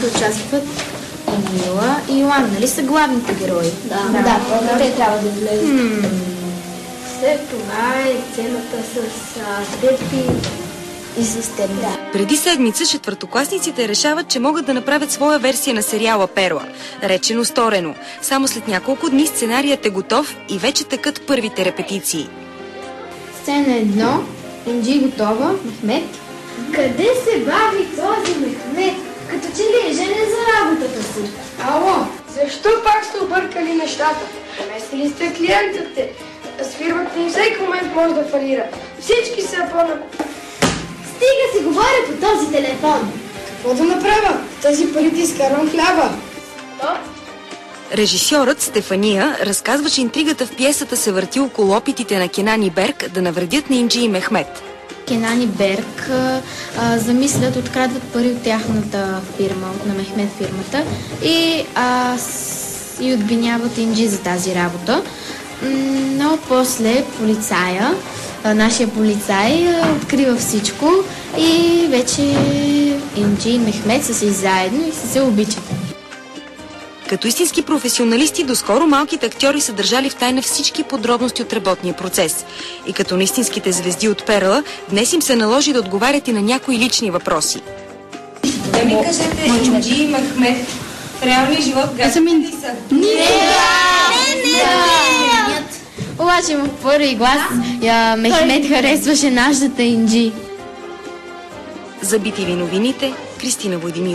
които участват Емила и Йоан, нали са главните герои? Да, те трябва да влезат. След това е сцената с Пепи И с теб, да. Преди седмица четвъртокласниците решават, че могат да направят своя версия на сериала Перла. Речено сторено. Само след няколко дни сценарият е готов и вече текат първите репетиции. Сцена 1. Инджи готова. Мехмет. Къде се бави този Мехмет? Като че ли е женен за работата си? Ало, защо пак сте объркали нещата? Наместили сте клиентите. С фирмата ни всеки момент може да фалира. Всички са по-на... Стига си говоря по този телефон. Какво да направя? Тези пари ти изкарвам хляба. Режисьорът Стефания разказва, че интригата в пиесата се върти около опитите на Кенан и Берк да навредят на Инджи и Мехмет. Кенан и Берк замислят, открадват пари от тяхната фирма, на Мехмет фирмата и обвиняват Инджи за тази работа. Но после полицая, нашия полицай, открива всичко и вече Инджи и Мехмет са си заедно и са се обичат. Като истински професионалисти, доскоро малките актьори са държали в тайна всички подробности от работния процес. И като на истинските звезди от Перла, днес им се наложи да отговарят и на някои лични въпроси. Да ми кажете, Инджи и Мехмет в реалния живот гадни ли са? Не! Обаче в първи глас Мехмет харесваше нашата Инджи. За BTV новините, Кристина Войдимирова.